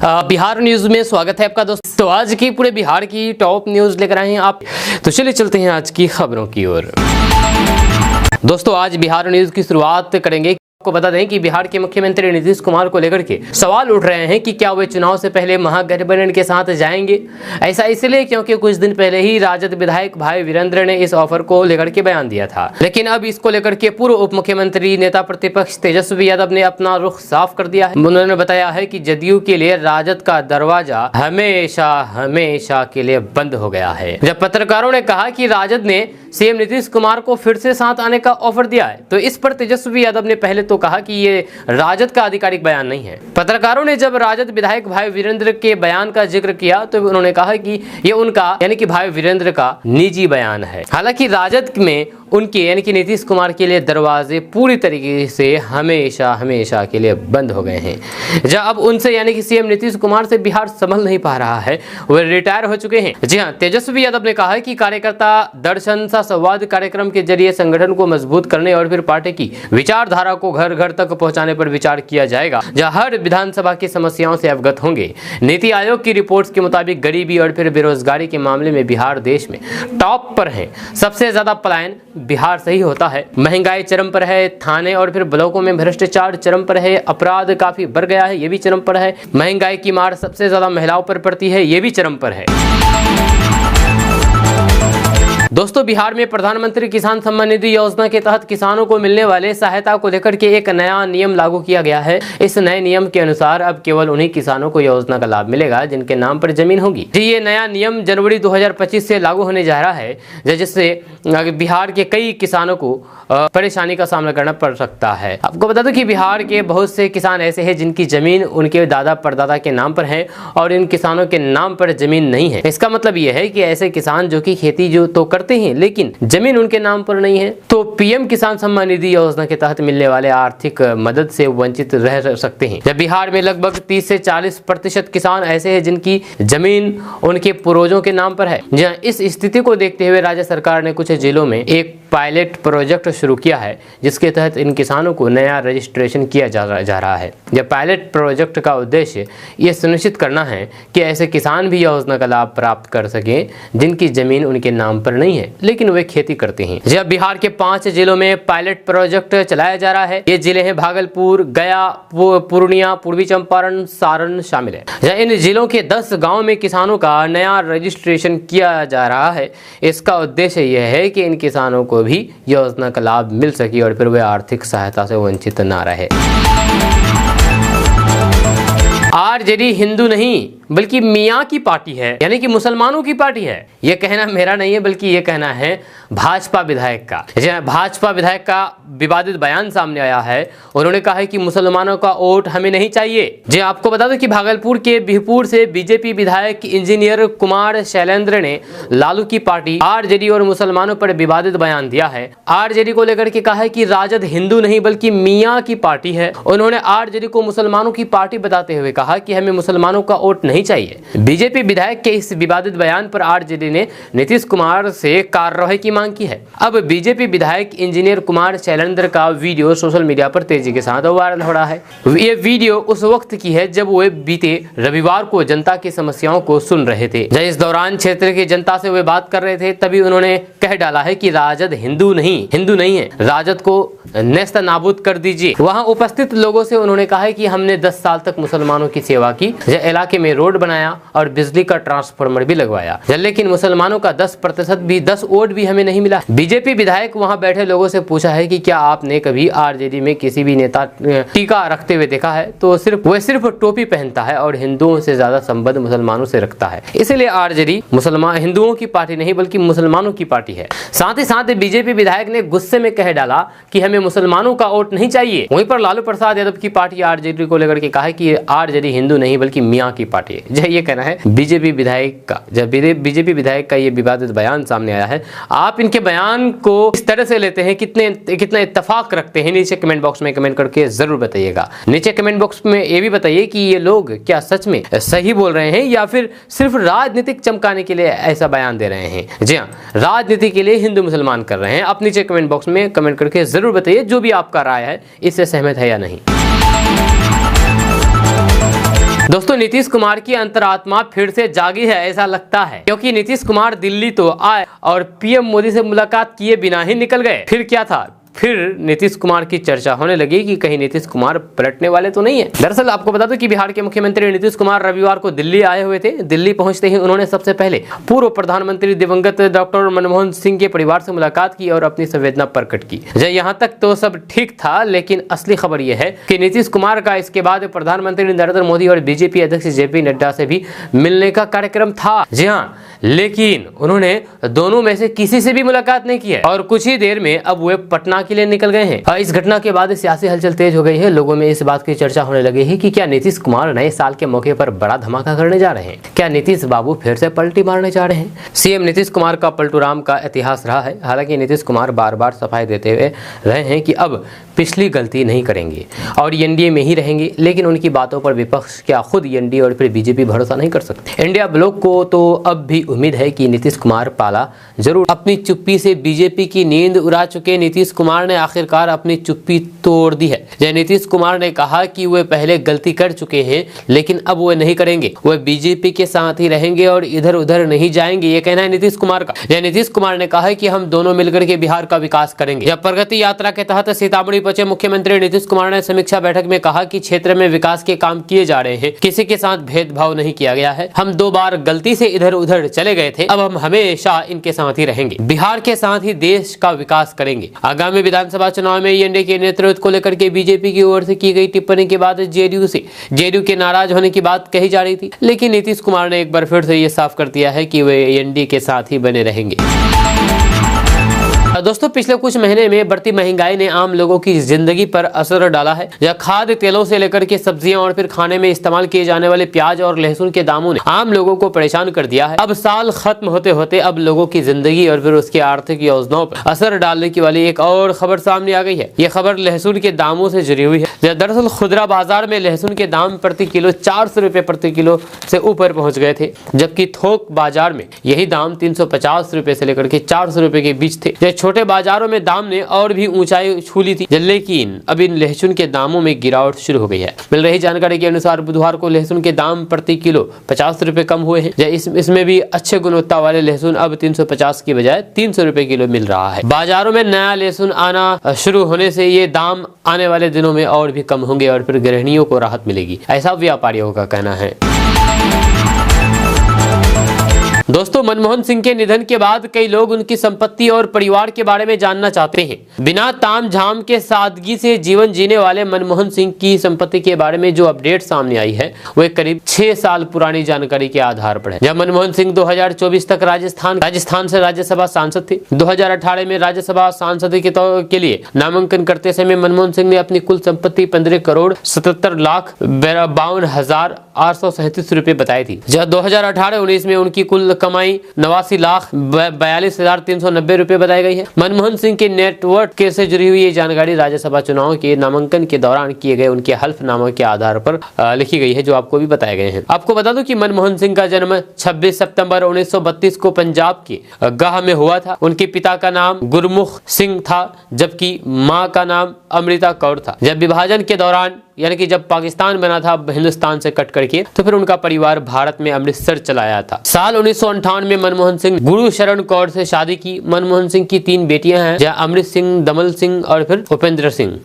Bihar news में स्वागत है आपका दोस्त। तो आज की पूरे बिहार की टॉप न्यूज लेकर आए हैं आप। तो चलिए चलते हैं आज की खबरों की ओर। दोस्तों आज बिहार न्यूज की शुरुआत करेंगे। आपको बता दें कि बिहार के मुख्यमंत्री नीतीश कुमार को लेकर के सवाल उठ रहे हैं कि क्या वे चुनाव से पहले महागठबंधन के साथ जाएंगे। ऐसा इसलिए क्योंकि कुछ दिन पहले ही राजद विधायक भाई वीरेंद्र ने इस ऑफर को लेकर के बयान दिया था, लेकिन अब इसको लेकर के पूर्व उप मुख्यमंत्री नेता प्रतिपक्ष तेजस्वी यादव ने अपना रुख साफ कर दिया है। उन्होंने बताया है कि जदयू के लिए राजद का दरवाजा हमेशा हमेशा के लिए बंद हो गया है। जब पत्रकारों ने कहा कि राजद ने सीएम नीतीश कुमार को फिर से साथ आने का ऑफर दिया है, तो इस पर तेजस्वी यादव ने पहले तो कहा कि ये राजद का आधिकारिक बयान नहीं है। पत्रकारों ने जब राजद विधायक भाई वीरेंद्र के बयान का जिक्र किया तो उन्होंने कहा कि ये उनका यानी कि भाई वीरेंद्र का निजी बयान है। हालांकि राजद में उनके यानी कि नीतीश कुमार के लिए दरवाजे पूरी तरीके से हमेशा हमेशा के लिए बंद हो गए हैं। जब अब उनसे यानी कि सीएम नीतीश कुमार से बिहार संभल नहीं पा रहा है, वे रिटायर हो चुके हैं। जी हाँ, तेजस्वी यादव ने कहा है कि कार्यकर्ता दर्शन सा संवाद कार्यक्रम के जरिए संगठन को मजबूत करने और फिर पार्टी की विचारधारा को घर घर तक पहुंचाने पर विचार किया जाएगा, जहां हर विधानसभा की समस्याओं से अवगत होंगे। नीति आयोग की रिपोर्ट के मुताबिक गरीबी और फिर बेरोजगारी के मामले में बिहार देश में टॉप पर है। सबसे ज्यादा पलायन बिहार से ही होता है। महंगाई चरम पर है। थाने और फिर ब्लॉकों में भ्रष्टाचार चरम पर है। अपराध काफी बढ़ गया है, ये भी चरम पर है। महंगाई की मार सबसे ज्यादा महिलाओं पर पड़ती है, ये भी चरम पर है। दोस्तों बिहार में प्रधानमंत्री किसान सम्मान निधि योजना के तहत किसानों को मिलने वाले सहायता को लेकर के एक नया नियम लागू किया गया है। इस नए नियम के अनुसार अब केवल उन्हीं किसानों को योजना का लाभ मिलेगा जिनके नाम पर जमीन होगी। जी ये नया नियम जनवरी 2025 से लागू होने जा रहा है, जिससे बिहार के कई किसानों को परेशानी का सामना करना पड़ सकता है। आपको बता दूं कि बिहार के बहुत से किसान ऐसे हैं जिनकी जमीन उनके दादा परदादा के नाम पर है और इन किसानों के नाम पर जमीन नहीं है। इसका मतलब यह है कि ऐसे किसान जो कि खेती जो तो करते हैं लेकिन जमीन उनके नाम पर नहीं है, तो पीएम किसान सम्मान निधि योजना के तहत मिलने वाले आर्थिक मदद से वंचित रह सकते हैं। जब बिहार में लगभग 30 से 40% किसान ऐसे हैं जिनकी जमीन उनके पूर्वजों के नाम पर है। जहां इस स्थिति को देखते हुए राज्य सरकार ने कुछ जिलों में एक पायलट प्रोजेक्ट शुरू किया है, जिसके तहत इन किसानों को नया रजिस्ट्रेशन किया जा रहा है। यह पायलट प्रोजेक्ट का उद्देश्य यह सुनिश्चित करना है कि ऐसे किसान भी योजना का लाभ प्राप्त कर सकें जिनकी जमीन उनके नाम पर नहीं है लेकिन वे खेती करते हैं। जब बिहार के 5 जिलों में पायलट प्रोजेक्ट चलाया जा रहा है। ये जिले हैं भागलपुर, गया, पूर्णिया, पूर्वी चंपारण, सारण शामिल है। इन जिलों के 10 गाँव में किसानों का नया रजिस्ट्रेशन किया जा रहा है। इसका उद्देश्य यह है कि इन किसानों को भी योजना का लाभ मिल सके और फिर वे आर्थिक सहायता से वंचित ना रहे। आरजेडी हिंदू नहीं बल्कि मियाँ की पार्टी है, यानी कि मुसलमानों की पार्टी है। यह कहना मेरा नहीं है बल्कि यह कहना है भाजपा विधायक का। भाजपा विधायक का विवादित बयान सामने आया है। उन्होंने कहा है कि मुसलमानों का वोट हमें नहीं चाहिए। जी आपको बता दें कि भागलपुर के बिहपुर से बीजेपी विधायक इंजीनियर कुमार शैलेंद्र ने लालू की पार्टी आरजेडी और मुसलमानों पर विवादित बयान दिया है। आरजेडी को लेकर के कहा है कि राजद हिंदू नहीं बल्कि मियाँ की पार्टी है। उन्होंने आरजेडी को मुसलमानों की पार्टी बताते हुए कहा कि हमें मुसलमानों का वोट नहीं चाहिए। बीजेपी विधायक के इस विवादित बयान पर आरजेडी ने नीतीश कुमार से कार्रवाई की मांग की है। अब बीजेपी विधायक इंजीनियर कुमार शैलेंद्र का वीडियो सोशल मीडिया पर तेजी के साथ वायरल हो रहा है। ये वीडियो उस वक्त की है जब वे बीते रविवार को जनता की समस्याओं को सुन रहे थे। जब इस दौरान क्षेत्र की जनता से वे बात कर रहे थे, तभी उन्होंने कह डाला है कि राजद हिंदू नहीं है, राजद को नेस्त नाबूद कर दीजिए। वहां उपस्थित लोगों से उन्होंने कहा है कि हमने 10 साल तक मुसलमानों की सेवा की, इलाके में रोड बनाया और बिजली का ट्रांसफार्मर भी लगवाया, लेकिन मुसलमानों का 10 वोट भी हमें नहीं मिला। बीजेपी विधायक वहां बैठे लोगों से पूछा है कि क्या आपने कभी आरजेडी में किसी भी नेता टीका रखते हुए देखा है? तो सिर्फ टोपी पहनता है और हिंदुओं से ज्यादा संबंध मुसलमानों से रखता है। इसलिए आरजेडी मुसलमान हिंदुओं की पार्टी नहीं बल्कि मुसलमानों की पार्टी है। साथ ही साथ बीजेपी विधायक ने गुस्से में कह डाला कि हमें मुसलमानों का वोट नहीं चाहिए। वहीं पर लालू प्रसाद यादव की पार्टी आरजेडी को लेकर के कहा है कि आरजेडी हिंदू नहीं बल्कि मियाँ की पार्टी है। ये कहना है बीजेपी विधायक का। जब बीजेपी विधायक का ये विवादित बयान सामने आया है, आप इनके बयान को इस तरह से लेते हैं, कितना इत्तेफाक रखते हैं? नीचे कमेंट बॉक्स में कमेंट करके जरूर बताइएगा। नीचे कमेंट बॉक्स में ये भी बताइए कि ये लोग क्या सच में सही बोल रहे हैं या फिर सिर्फ राजनीतिक चमकाने के लिए ऐसा बयान दे रहे हैं। जी हाँ, राजनीति के लिए हिंदू मुसलमान कर रहे हैं। आप नीचे कमेंट बॉक्स में कमेंट करके जरूर बताइए जो भी आपका राय है, इससे सहमत है या नहीं। दोस्तों नीतीश कुमार की अंतरात्मा फिर से जागी है ऐसा लगता है, क्योंकि नीतीश कुमार दिल्ली तो आए और पीएम मोदी से मुलाकात किए बिना ही निकल गए। फिर क्या था, फिर नीतीश कुमार की चर्चा होने लगी कि कहीं नीतीश कुमार पलटने वाले तो नहीं है। दरअसल आपको बता दूं कि बिहार के मुख्यमंत्री नीतीश कुमार रविवार को दिल्ली आए हुए थे। दिल्ली पहुंचते ही उन्होंने सबसे पहले पूर्व प्रधानमंत्री दिवंगत डॉक्टर मनमोहन सिंह के परिवार से मुलाकात की और अपनी संवेदना प्रकट की। यहाँ तक तो सब ठीक था, लेकिन असली खबर यह है कि नीतीश कुमार का इसके बाद प्रधानमंत्री नरेंद्र मोदी और बीजेपी अध्यक्ष जेपी नड्डा से भी मिलने का कार्यक्रम था। जी हाँ, लेकिन उन्होंने दोनों में से किसी से भी मुलाकात नहीं की है और कुछ ही देर में अब वे पटना के लिए निकल गए हैं। इस घटना के बाद सियासी हलचल तेज हो गई है। लोगों में इस बात की चर्चा होने लगी है कि क्या नीतीश कुमार नए साल के मौके पर बड़ा धमाका करने जा रहे हैं, क्या नीतीश बाबू फिर से पलटी मारने जा रहे हैं। सीएम नीतीश कुमार का पलटूराम का इतिहास रहा है। हालांकि नीतीश कुमार बार बार सफाई देते हुए रहे हैं कि अब पिछली गलती नहीं करेंगे और एनडीए में ही रहेंगे, लेकिन उनकी बातों पर विपक्ष क्या खुद एनडीए और फिर बीजेपी भरोसा नहीं कर सकते। इंडिया ब्लॉक को तो अब भी उम्मीद है कि नीतीश कुमार पाला जरूर। अपनी चुप्पी से बीजेपी की नींद उड़ा चुके नीतीश कुमार ने आखिरकार अपनी चुप्पी तोड़ दी है। जय नीतीश कुमार ने कहा कि वे पहले गलती कर चुके हैं, लेकिन अब वे नहीं करेंगे। वे बीजेपी के साथ ही रहेंगे और इधर उधर नहीं जाएंगे, ये कहना है नीतीश कुमार का। जय नीतीश कुमार ने कहा है कि हम दोनों मिलकर के बिहार का विकास करेंगे। जब प्रगति यात्रा के तहत सीतामढ़ी पहुंचे मुख्यमंत्री नीतीश कुमार ने समीक्षा बैठक में कहा कि क्षेत्र में विकास के काम किए जा रहे हैं, किसी के साथ भेदभाव नहीं किया गया है। हम 2 बार गलती से इधर उधर चले गए थे, अब हम हमेशा इनके साथ ही रहेंगे, बिहार के साथ ही देश का विकास करेंगे। आगामी विधानसभा चुनाव में एनडीए के नेतृत्व को लेकर के बीजेपी की ओर से की गई टिप्पणी के बाद जेडीयू के नाराज होने की बात कही जा रही थी, लेकिन नीतीश कुमार ने एक बार फिर से ये साफ कर दिया है कि वे एनडीए के साथ ही बने रहेंगे। दोस्तों पिछले कुछ महीने में बढ़ती महंगाई ने आम लोगों की जिंदगी पर असर डाला है। यह खाद्य तेलों से लेकर के सब्जियां और फिर खाने में इस्तेमाल किए जाने वाले प्याज और लहसुन के दामों ने आम लोगों को परेशान कर दिया है। अब साल खत्म होते होते अब लोगों की जिंदगी और फिर उसकी आर्थिक योजनाओं पर असर डालने की वाली एक और खबर सामने आ गई है। यह खबर लहसुन के दामों से जुड़ी हुई है। दरअसल खुदरा बाजार में लहसुन के दाम प्रति किलो 400 रुपए प्रति किलो से ऊपर पहुंच गए थे, जबकि थोक बाजार में यही दाम 350 रुपए से लेकर के 400 रुपए के बीच थे। छोटे बाजारों में दाम ने और भी ऊंचाई छू ली थी, लेकिन अब इन लहसुन के दामों में गिरावट शुरू हो गई है। मिल रही जानकारी के अनुसार बुधवार को लहसुन के दाम प्रति किलो 50 रुपए कम हुए हैं। इसमें भी अच्छे गुणवत्ता वाले लहसुन अब 350 की बजाय 300 रुपए किलो मिल रहा है। बाजारों में नया लहसुन आना शुरू होने से ये दाम आने वाले दिनों में और भी कम होंगे और फिर गृहिणियों को राहत मिलेगी, ऐसा व्यापारियों का कहना है। दोस्तों मनमोहन सिंह के निधन के बाद कई लोग उनकी संपत्ति और परिवार के बारे में जानना चाहते हैं। बिना ताम झाम के सादगी से जीवन जीने वाले मनमोहन सिंह की संपत्ति के बारे में जो अपडेट सामने आई है वह करीब 6 साल पुरानी जानकारी के आधार पर है। जब मनमोहन सिंह 2024 तक राजस्थान से राज्यसभा सांसद थे। 2018 में राज्यसभा सांसद के लिए नामांकन करते समय मनमोहन सिंह ने अपनी कुल संपत्ति 15 करोड़ 77 लाख 52,837 रुपए बताई थी। जब 2018-19 में उनकी कुल कमाई 89 लाख 42,390 रुपए बताई गई है। मनमोहन सिंह के नेटवर्क के से जुड़ी हुई ये जानकारी राज्यसभा चुनाव के नामांकन के दौरान किए गए उनके हल्फनामा के आधार पर लिखी गई है, जो आपको भी बताए गए हैं। आपको बता दूं कि मनमोहन सिंह का जन्म 26 सितंबर 1932 को पंजाब के गाह में हुआ था। उनके पिता का नाम गुरमुख सिंह था, जबकि मां का नाम अमृता कौर था। जब विभाजन के दौरान यानी कि जब पाकिस्तान बना था हिंदुस्तान से कट करके, तो फिर उनका परिवार भारत में अमृतसर चला आया था। साल 1958 में मनमोहन सिंह गुरु शरण कौर से शादी की। मनमोहन सिंह की 3 बेटियां हैं, जहाँ अमृत सिंह, दमल सिंह और फिर उपेंद्र सिंह।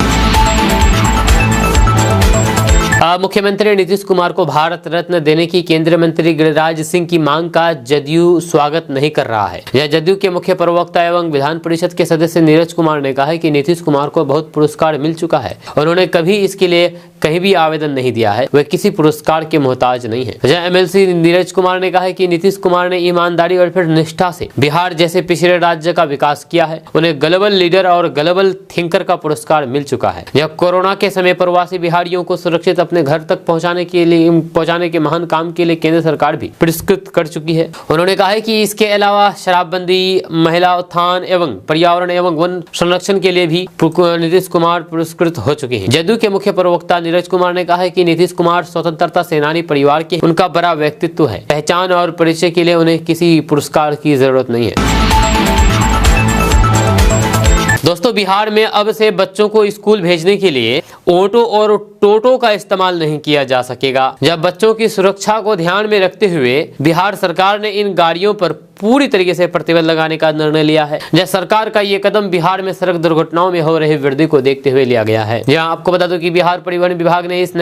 मुख्यमंत्री नीतीश कुमार को भारत रत्न देने की केंद्रीय मंत्री गिरिराज सिंह की मांग का जदयू स्वागत नहीं कर रहा है। यह जदयू के मुख्य प्रवक्ता एवं विधान परिषद के सदस्य नीरज कुमार ने कहा है कि नीतीश कुमार को बहुत पुरस्कार मिल चुका है। उन्होंने कभी इसके लिए कहीं भी आवेदन नहीं दिया है, वे किसी पुरस्कार के मोहताज नहीं है। जय एमएलसी नीरज कुमार ने कहा है कि नीतीश कुमार ने ईमानदारी और फिर निष्ठा से बिहार जैसे पिछड़े राज्य का विकास किया है। उन्हें ग्लोबल लीडर और ग्लोबल थिंकर का पुरस्कार मिल चुका है। यह कोरोना के समय प्रवासी बिहारियों को सुरक्षित अपने घर तक पहुंचाने के महान काम के लिए केंद्र सरकार भी पुरस्कृत कर चुकी है। उन्होंने कहा है कि इसके अलावा शराबबंदी, महिला उत्थान एवं पर्यावरण एवं वन संरक्षण के लिए भी नीतीश कुमार पुरस्कृत हो चुके हैं। जदयू के मुख्य प्रवक्ता नीरज कुमार ने कहा है कि नीतीश कुमार स्वतंत्रता सेनानी परिवार के उनका बड़ा व्यक्तित्व है। पहचान और परिचय के लिए उन्हें किसी पुरस्कार की जरूरत नहीं है। दोस्तों, बिहार में अब से बच्चों को स्कूल भेजने के लिए ऑटो और टोटो का इस्तेमाल नहीं किया जा सकेगा। जब बच्चों की सुरक्षा को ध्यान में रखते हुए बिहार सरकार ने इन गाड़ियों पर पूरी तरीके से प्रतिबंध लगाने का निर्णय लिया है। यह सरकार का ये कदम बिहार में सड़क दुर्घटनाओं में हो रही वृद्धि को देखते हुए लिया गया है। यहाँ आपको बता दूं कि बिहार परिवहन विभाग ने इस नए